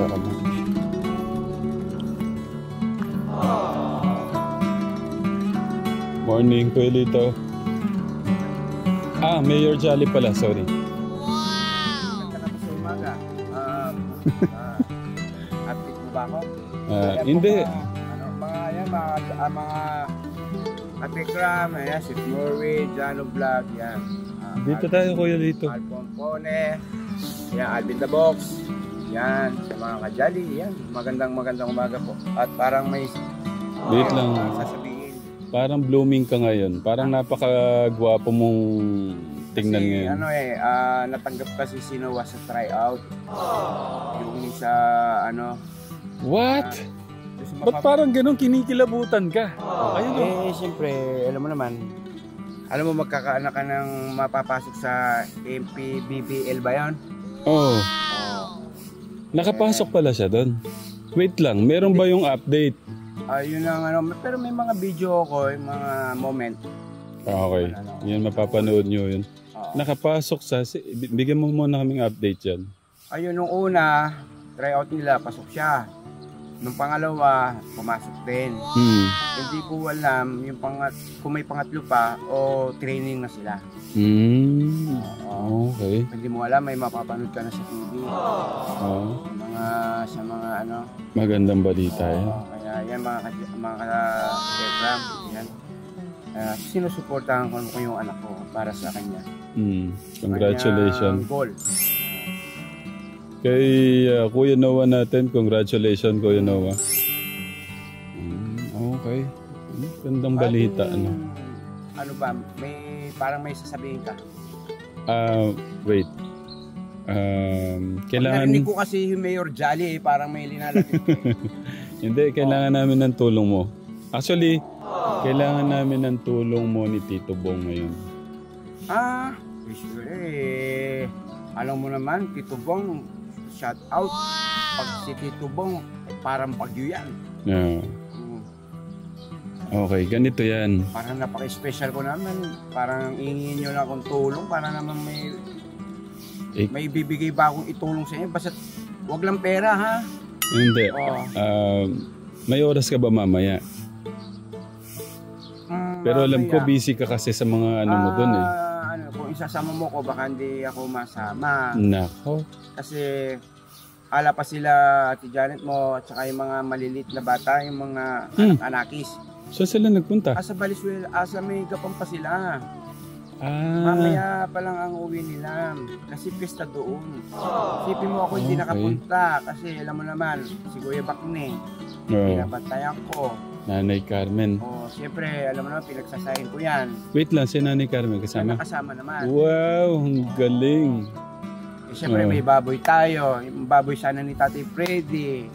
Tara na. Morning, Kuya Lito. Mayor Jolly pala, sorry. Ganda na sa umaga. Update mo ba ako? Hindi. Mga Atikram, si Norway, Jano Vlog, yan. Dito tayo, Kuya Lito. Alpon Pone, yan, Alvin the Box, yan, sa mga kajali, yan. Magandang umaga po. At parang may Wait lang. sasabihin. Parang blooming ka ngayon. Parang napakagwapo mong tingnan Kasi, ngayon. natanggap kasi si Noah sa tryout. Yung isa, What? Ba't parang ganun kinikilabutan ka? Ayun siyempre, alam mo naman, magkakaanak ka ng mapapasok sa MPBBL ba yun? Oo. Nakapasok pala siya doon. Wait lang, meron ba yung update? Yun ang pero may mga video ko, yung mga moment. Okay, yun mapapanood nyo yun. Nakapasok sa... Bigyan mo muna kaming update dyan. Ayun, nung una, tryout nila, pasok siya. Nung pangalawa, pumasok din. Hindi ko alam yung kung may pangatlo pa o training na sila. Okay. Hindi mo alam, may mapapanood ka na sa TV. Sa mga Magandang balita yan. Kaya yan mga Telegram, yan. Sinusuportahan ko yung anak ko para sa kanya. Congratulations. Goal. Kay Kuya Noah natin, congratulations Kuya Noah. Okay. Gandang balita. Ano ba? Parang may sasabihin ka. Wait. Kailangan... Narinig ko kasi yung Mayor Jolly, parang may linalagay. Hindi, kailangan namin ng tulong mo. Actually, kailangan namin ng tulong mo ni Tito Bong ngayon. Alam mo naman, Tito Bong, shout out. Pag si Tito Bong, parang bagyo yan. Okay, ganito yan. Parang napaka-special ko naman. Parang ingin nyo lang akong tulong. Para naman may bibigay ba akong itulong sa inyo. Basta wag lang pera, ha? Hindi. May oras ka ba mamaya? Pero alam ko busy ka kasi sa mga mo dun eh. Kung isasama mo ko, baka hindi ako masama. Nako. Kasi ala pa sila, Ate Janet mo, at saka yung mga malilit na bata, yung mga anak-anakis. So sila nagpunta? Sa Valenzuela, sa may Gapang pa sila. Mamaya pa lang ang uwi nila. Kasi pista doon. Isipin mo ako hindi nakapunta. Kasi alam mo naman, si Kuya Bakne, pinabantayan ko. Nanay Carmen. Siyempre, alam mo naman, pinagsasahin ko yan. Wait lang, si Nanay Carmen kasama? Kasama naman. Wow, ang galing. Siyempre, may baboy tayo. Yung baboy sana ni Tatay Freddy.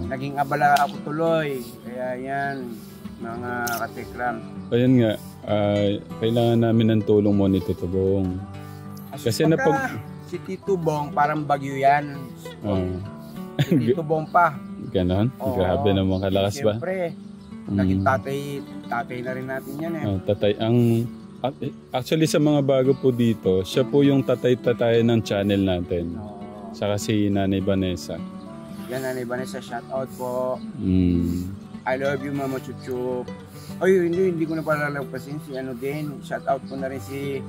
Naging abala ako tuloy. Kaya yan, mga katekram. Ayun nga, kailangan namin ng tulong mo ni Tito Bong. Kasi si Tito Bong, parang bagyo yan. Si Tito Bong pa. Ganon? Grabe naman kalakas ba? Siyempre, naging tatay na rin natin yan eh. Tatay, actually sa mga bago po dito, siya po yung tatay ng channel natin. Saka si Nanay Vanessa. Yan, Nanay Vanessa, shout out po. I love you, Mama Chuchup. Hindi ko na pala lagpasin si din. Shout out ko na rin si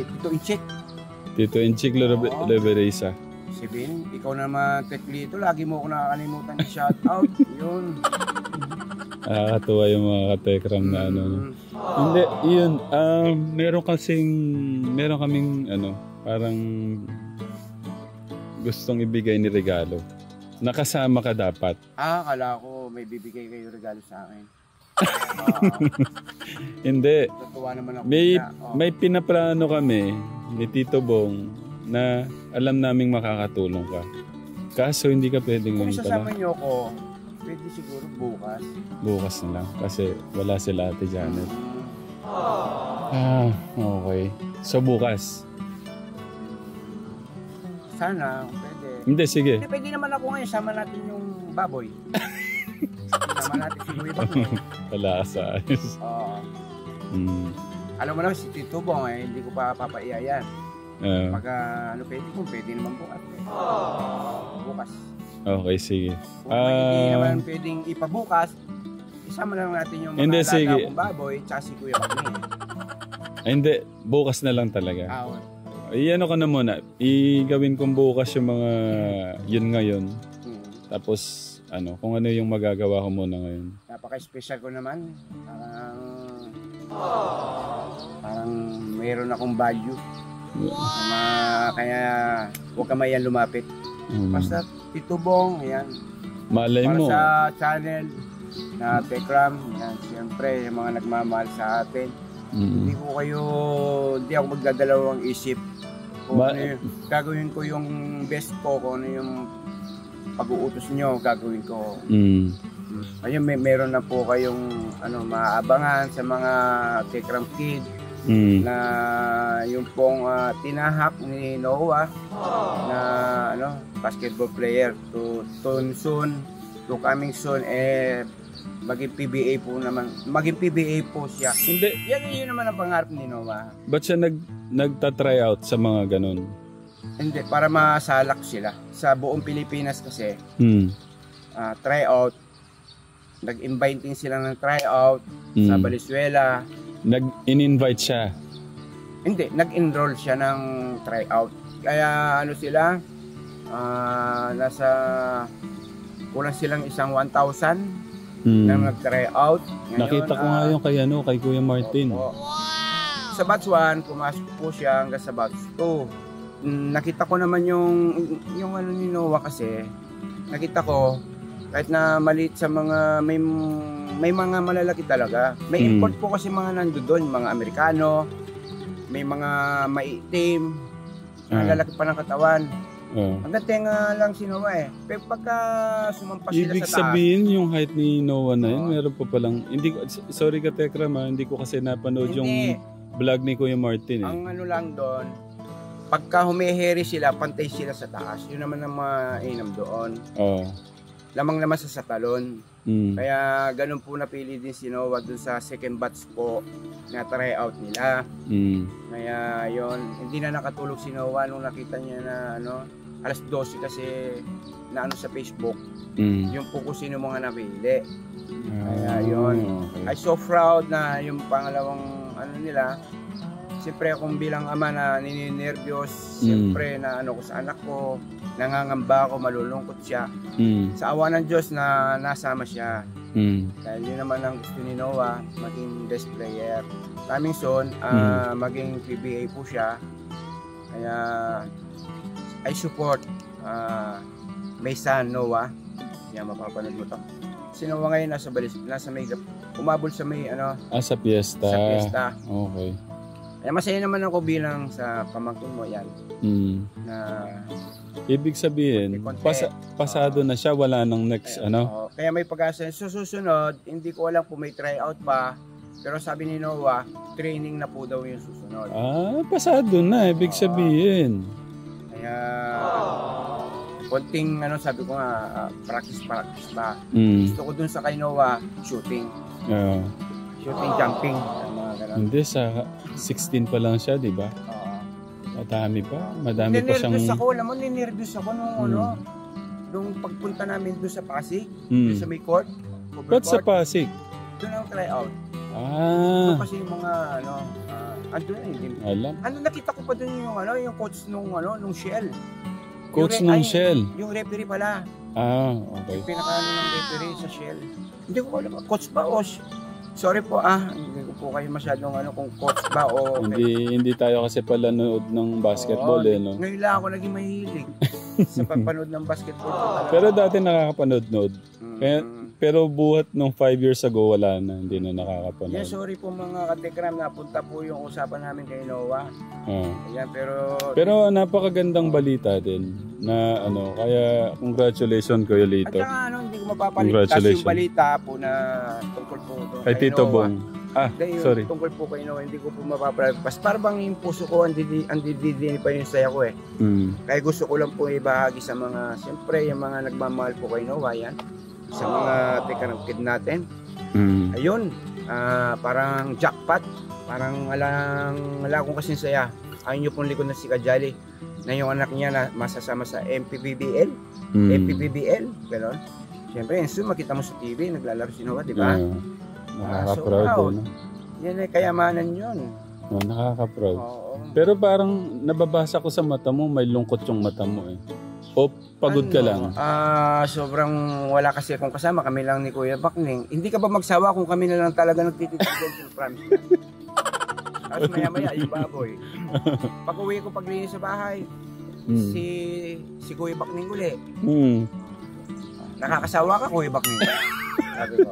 Tito Inchik. Tito Inchik Levereza. Si Ben, ikaw naman Teklito, lagi mo ako nakakalimutan ni shout out. Yun. Nakakatuwa yung mga katekram na Hindi, yun. Meron kaming parang gustong ibigay ni regalo. Nakasama ka dapat. Akala ko may bibigay kayo regalo sa akin. Hindi. Natuwa naman ako. May pinaplano kami ni Tito Bong na alam naming makakatulong ka. Kaso hindi ka pwedeng Kung ngayon pala. isasama niyo ako, pwede siguro bukas. Bukas na lang. Kasi wala sila Ate Janet. Okay. So bukas. Sana, pwede. Hindi, sige. Pwede naman ako ngayon, sama natin yung baboy. Sama natin si Kuya Bakne. Wala ka sa ayos. Alam mo naman si Tito Bong hindi ko pa papaiya yan. Pag ano pwede, kung pwede naman bukas. Bukas. Okay, sige. Kung hindi naman pwedeng ipabukas, isama lang natin yung mga alaga kong baboy tsaka si Kuya Bagni. Hindi, bukas na lang talaga. Ano ka na muna, igawin kong bukas yung mga yun ngayon. Tapos, kung ano yung magagawa ko muna ngayon. Napaka-special ko naman. Parang mayroon akong value. Kaya huwag ka mayan lumapit. Basta Tito Bong, ayan. Malay para mo. Sa channel na Tekram, yan, siyempre, yung mga nagmamahal sa atin. Hindi ako magdadalawang isip. Kung gagawin ko yung best ko, kung ano yung pag-uutos nyo, gagawin ko. Ayun, meron na po kayong maaabangan sa mga Tekram Kid na yung pong tinahak ni Noah na basketball player to coming soon maging PBA po siya. Hindi. Yun naman ang pangarap ni Noah. Ba't siya nagta-try out sa mga ganun? Hindi, para masalak sila. Sa buong Pilipinas kasi, try out. Nag-inviting sila ng try out sa Valenzuela. In-invite siya? Hindi, nag-enroll siya ng try out. Kaya sila, nasa kulang silang isang 1,000 na nag-try out. Ngayon, nakita ko nga yung kay Kuya Martin. Wow. Sa batch 1, pumasok po siya hanggang sa batch 2. Nakita ko naman yung ni Noah kasi, nakita ko, kahit na maliit sa mga, may mga malalaki talaga. May import po kasi mga nandoon, mga Amerikano, may mga maitim, malalaki pa ng katawan. Hanggang tenga lang si Noah Pero pagka sumampas sila sa taas. Ibig sabihin yung height ni Noah na yun, meron pa palang, sorry ka Tekram hindi ko kasi napanood yung vlog ni Kuya Martin. Ang lang doon, pagka humihiri sila, pantay sila sa taas. Yun naman ang mainam doon. Lamang naman sa talon. Kaya ganun po napili din si Noah dun sa second batch po na try out nila. Kaya yon, hindi na nakatulog si Noah nung nakita niya na alas 12 kasi na sa Facebook. Yung po kung sino mga napili. Kaya yon, I so proud na yung pangalawang nila. Siyempre akong bilang ama na nininervyos, siyempre na ko sa anak ko, nangangamba ako, malulungkot siya. Sa awa ng Diyos na nasama siya. Dahil yun naman ang gusto ni Noah, maging best player. Coming soon, maging PBA po siya. Kaya I support my son Noah. Yan, mapapanood mo to. Si Noah ngayon nasa may umabol sa may sa piyesta. Sa piyesta. Okay. Kaya masaya naman ako bilang sa pamangkin mo yan. Na ibig sabihin, pasado na siya, wala nang next Kaya may pag-asa. Susunod, hindi ko alam kung may tryout pa. Pero sabi ni Noah, training na po daw yung susunod. Pasado na, ibig sabihin. Kaya konting sabi ko nga, practice ba. Gusto ko dun sa kay Noah, shooting. Shooting, jumping. Hindi, sa 16 pa lang siya, di ba? Madami pa siyang... Ninervyos ako nung pagpunta namin doon sa Pasig, doon sa may court. Ba't sa Pasig? Doon ang tryout. Doon kasi yung mga andun hindi. Alam. Nakita ko pa doon yung coach nung Shell. Coach nung Shell? Yung referee pala. Okay. Yung pinaka ng referee sa Shell. Hindi ko alam, coach ba o sorry po hindi ko po kayo masyadong kung coach ba o hindi tayo kasi pala nanood ng basketball no. Ngayon lang ako naging mahilig sa pagpanood ng basketball. Pero dati nakakapanood. Pero buhat nung 5 years ago wala na, hindi na nakakapanood. Sorry po mga katekram, napunta po yung usapan namin kay Noah. Ayan, pero napakagandang balita din na kaya congratulations Kuya Lito. At saka hindi ko mapapaligtas yung balita po na tungkol po kay Tito Bong. Sorry. Tungkol po kay Noah, hindi ko po mapapaligtas. Parang bang yung puso ko, andidini pa yung saya ko Kaya gusto ko lang po ibahagi sa mga, siyempre yung mga nagmamahal po kay Noah yan. Sa mga Tekram natin. Ayun, parang jackpot. Parang wala akong kasing saya. ayun yung pong likod na si Kajali, na yung anak niya na masasama sa MPBBL, MPBBL, gano'n. Siyempre, Enzo, makita mo sa TV, naglalaro si Noah, di ba? Nakaka-proud so, no? Yan ay kayamanan yun. Nakaka-proud. Pero parang nababasa ko sa mata mo, may lungkot yung mata mo eh. O pagod ka lang? Sobrang wala kasi akong kasama, kami lang ni Kuya Bakning. Hindi ka ba magsawa kung kami na lang talaga nagtititigil, promise. Tapos maya-maya, yung baboy. Pag uwi ko paglinis sa bahay, si Kuya Bakning uli. Nakakasawa ka, Kuya Bakning. Sabi ko.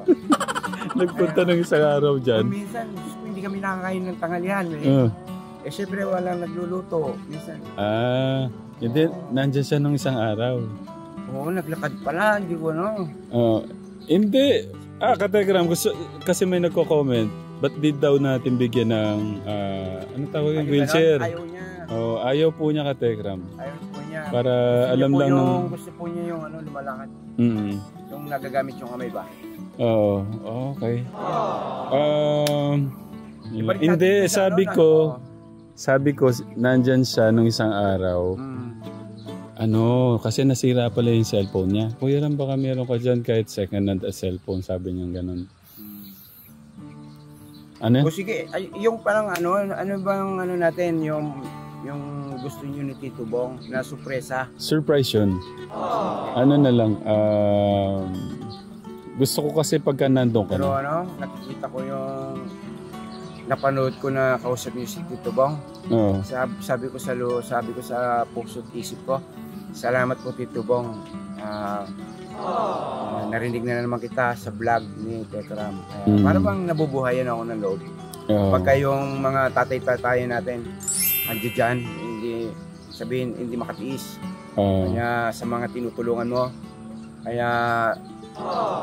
Nagpunta ng isang araw dyan. Minsan, hindi kami nakakain ng tanghalian. Eh, syempre, walang nagluluto. Minsan. Hindi, nandyan siya nung isang araw. Oo, naglakad pala. Hindi ko ano. Hindi. Kategram, kasi may nagko-comment. Ba't di daw natin bigyan ng, ano tawag yung wheelchair? Ayaw niya. Ayaw po niya, Kategram. Ayaw po niya. Para alam lang ng... Gusto po niya yung lumalakad. Yung nagagamit yung kamay ba? Oo, okay. Hindi, sabi ko, nandyan siya nung isang araw. Kasi nasira pala yung cellphone niya. Kuya lang baka meron ka dyan kahit second hand cellphone, sabi niya ganun. Ano? O sige, yung parang ano bang natin, yung gusto niyo ni Tito Bong na sorpresa? Surprise yun. Ano na lang, gusto ko kasi pagka nandun ka pero na. Nakikita ko yung napanood ko na kausap niyo si Tito Bong. Sabi ko sa puso't isip ko, salamat po Tito Bong. Narinig na naman kita sa vlog ni Tekram. Para bang nabubuhayan ako ng loob. Pagka yung mga tatay-tatay natin andiyo dyan, hindi makatiis. Kaya sa mga tinutulungan mo, kaya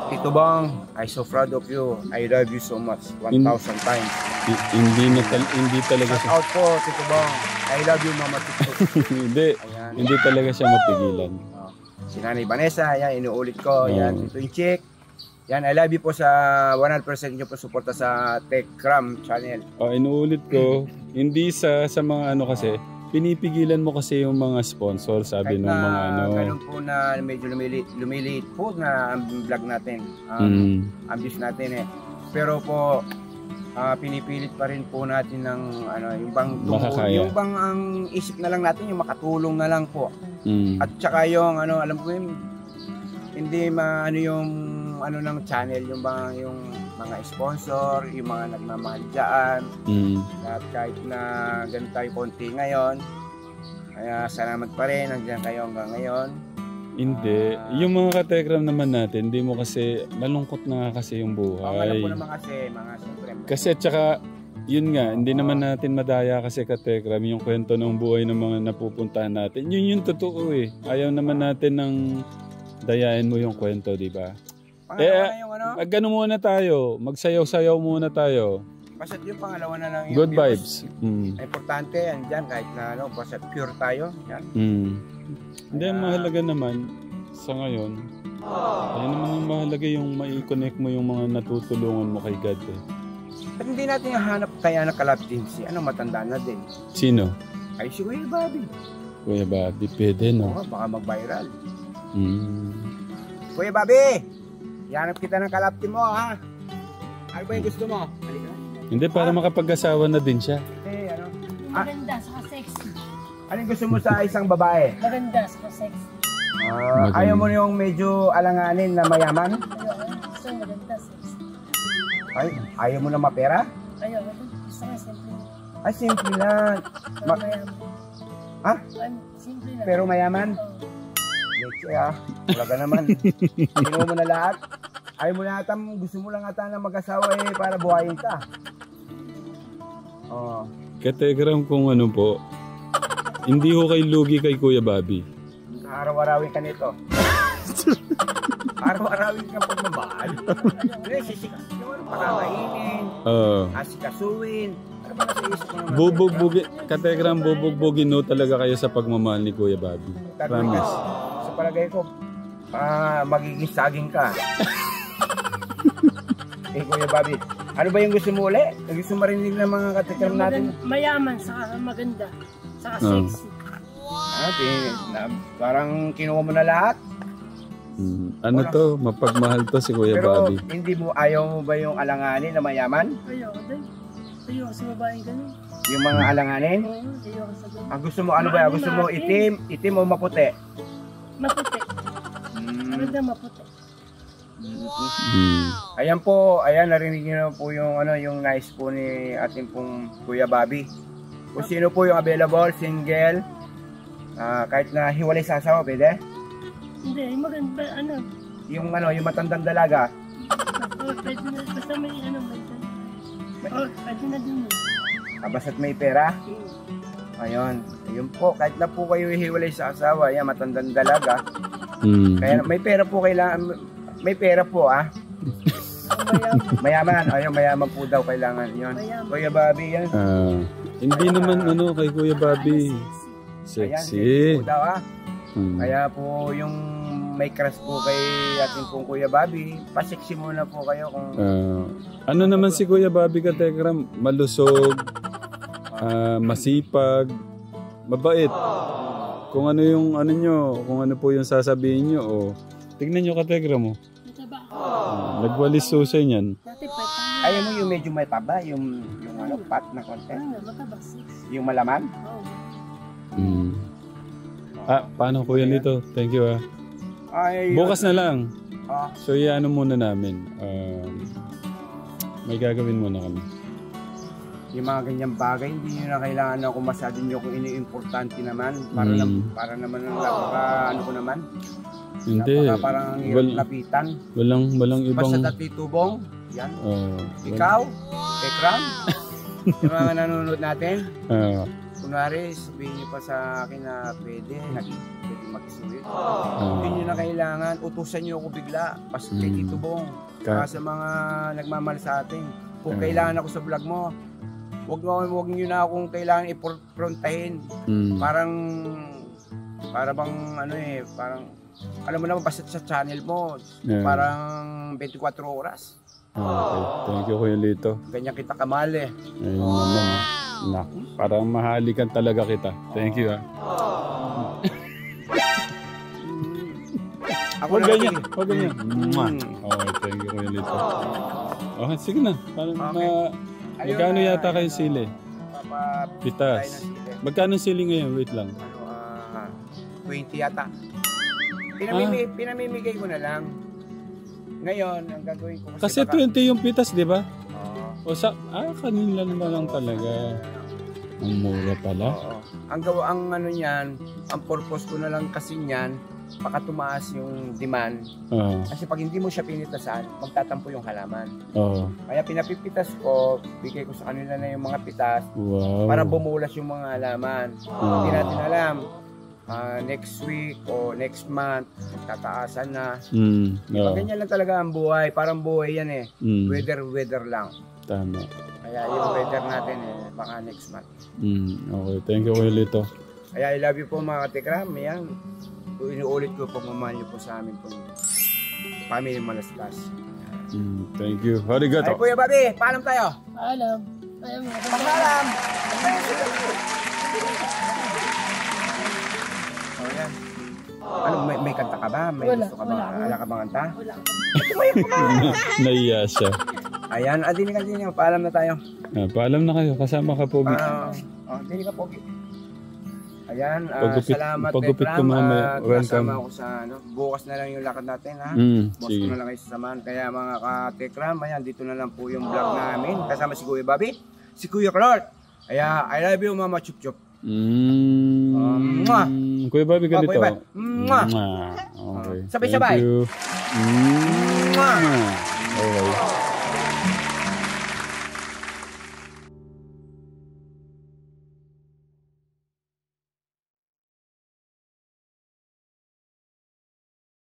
Tito Bong, I so proud of you. I love you so much. 1,000 times. Hindi talaga siya. Shout out po, Tito Bong. I love you, Mama Tito. Hindi talaga siya mapigilan. Si Nanay Vanessa, yan, inuulit ko. Yan, ito yung chick. Yan, I love you po sa 100% nyo po suporta sa Tekram channel. Inuulit ko, hindi sa mga kasi, pinipigilan mo kasi yung mga sponsor, sabi ng mga ganun po na medyo lumiliit po na ang vlog natin. Ang views natin eh. Pero po, pinipilit pa rin po natin ng yung bang ang isip na lang natin, yung makatulong na lang po. At saka yung alam ko yun, hindi yung ng channel, yung mga sponsor, yung mga nagmamahal dyan. At kahit na ganun tayo konti ngayon, kaya salamat pa rin, nandiyan kayo hanggang ngayon. Hindi. Yung mga katekram naman natin, hindi mo kasi, malungkot na kasi yung buhay. Alam ko naman kasi, mga siyempre. Kasi tsaka, yun nga, hindi naman natin madaya kasi katekram, yung kwento ng buhay ng mga napupuntahan natin. Yun yung totoo eh. Ayaw naman natin ng dayain mo yung kwento, di ba? Gano'n muna tayo. Magsayaw-sayaw muna tayo. Basta yung pangalawa na lang yung good vibes. Importante yan dyan, kahit na basta pure tayo. Yan. Hindi, mahalaga naman sa ngayon. Ayun naman yung mahalaga yung mai-connect mo yung mga natutulungan mo kay God eh. At hindi natin hanap kaya na kalab team si matanda na din. Sino? Ay si Kuya Bobby. Kuya Bobby, pwede no? Baka mag-viral. Kuya Bobby! Hanap kita ng kalab team mo ha? Ano ba yung gusto mo? Halika. Hindi, para makapag-asawa na din siya. Maganda, saka sexy. Anong gusto mo sa isang babae? Maganda, saka sexy. Ayaw mo yung medyo alanganin na mayaman? Gusto maganda, sexy. Ayaw mo na mapera? Ayaw, gusto ko simple. Ay, simple lang. Mayaman. Ha? Simple lang. Pero mayaman? Leche wala ka naman. Sino mo na lahat? Ayaw mo na ata, gusto mo lang ata na mag-asawa para buhayin ka. Kategram kung ano po, hindi ho kayo lugi kay Kuya Bobby. Araw-arawin ka nito. Araw-arawin ka pagmamahal. Sisikasuin, pakakainin, asikasuin. Ano ba nasa isip mo? Bubugbugin, Kategram, bubugbugin no talaga kayo sa pagmamahal ni Kuya Bobby. Promise. Sa palagay ko, magiging saging ka. Kuya Bobby, Ano ba yung gusto mo ulit? Gusto marinig ng mga katikram natin? Mayaman, saka maganda, saka sexy. Parang kinuha mo na lahat. Ano to? Mapagmahal to si Kuya Pero Bobby. hindi mo, ayaw mo ba yung alanganin na mayaman? Ayoko din. Ayoko sa babaeng ganun. Yung mga alanganin? Oo, ayoko sa ganun. Gusto mo ano ba? Gusto mo itim o maputi? Maputi. Maganda maputi. Ayan po, ayan narinig niyo na po yung yung nice po ni ating pong Kuya Bobby. Kung sino po yung available, single, kahit na hiwalay sa asawa, pwede? Hindi, maganda, Yung yung matandang dalaga. Pwede na, basta may pwede na din yun. Basta't may pera. Ayun, ayun po, kahit na po kayo hiwalay sa asawa, yan matandang dalaga. Kaya may pera po kailangan, may pera po mayaman, ayun, mayaman po daw kailangan yun. Kuya Bobby yan. Hindi naman kay Kuya Bobby. Sexy. Ayan, po daw Kaya po yung may crush po kay ating pong Kuya Bobby, pasexy muna po kayo kung... ano naman si Kuya Bobby Katekram? Malusog, masipag, mabait. Kung ano yung kung ano po yung sasabihin nyo, tignan nyo Katekram mo. Nagwalis susay niyan. Ayaw mo yung medyo may taba, yung pat na konti? Yung malaman? Paano Kuya Lito? Thank you bukas na lang. So muna namin. May gagawin muna kami. Yung mga ganyang bagay, hindi nyo na kailangan na kumasadin nyo kung ini-importante naman. Para naman ang ko naman. Hindi. Parang hirap lapitan. Walang ibang... Basta dati tubong. Yan. Ikaw, Tekram, yung mga nanonood natin. Kunwari, sabihin nyo pa sa akin na pwede mag-isulit. Hindi nyo na kailangan, utusan nyo ako bigla. Basta kay Tito Bong. Sa mga nagmamahal sa atin. Kung kailangan ako sa vlog mo, wag nyo na akong kailangan iprontahin. Parang bang parang alam mo naman basta sa channel mo, parang 24 oras. Okay, thank you Kuya Lito. Ganyan kita kamahal Ayun naman. Parang mahalikan talaga kita. Thank you Huwag ganyan. Okay, thank you Kuya Lito. Okay, sige na. Magkano yata kayo sili? Pitas. Magkano sili ngayon? Wait lang. 20 yata. Pinamimigay ko na lang. Ngayon, ang gagawin ko kasi 20 yung pitas, di ba? Kanila na lang talaga. Ang mura pala. Ang niyan, ang purpose ko na lang kasi niyan, baka tumaas yung demand. Kasi pag hindi mo siya pinitasan, magtatampo yung halaman. Kaya pinapipitas ko, bigay ko sa kanila na yung mga pitas para bumulas yung mga halaman. Hindi natin alam. Next week o next month, tataasan na. Ganyan lang talaga ang buhay. Parang buhay yan Weather lang. Tama. Kaya yung weather natin baka next month. Okay, thank you Kuya Lito. Kaya I love you po mga katikram. Yan. Inuulit ko po, mamahal niyo po sa amin po. Family Malastas. Thank you. Arigato. Ay Kuya Bobby, paalam tayo. Paalam. Paalam. May kanta ka ba? May gusto ka ba? Wala ka bang kanta? Wala. Naiya siya. Ayan, dini. Paalam na tayo. Paalam na kayo. Kasama ka Pogi. Dini ka Pogi. Ayan, salamat Pagupit ko mamaya. Welcome. Kasama ako sa bukas na lang yung lakad natin Bukas ko na lang kayo sasamahan. Kaya mga ka-Tekram, ayan, dito na lang po yung vlog namin. Kasama si Kuya Bobby, si Kuya Clark. Kaya I love you Mama Chup Chup. Kuya Bobby ganito. Kuya Bobby. Okay. Sabay-sabay. Thank you. Okay.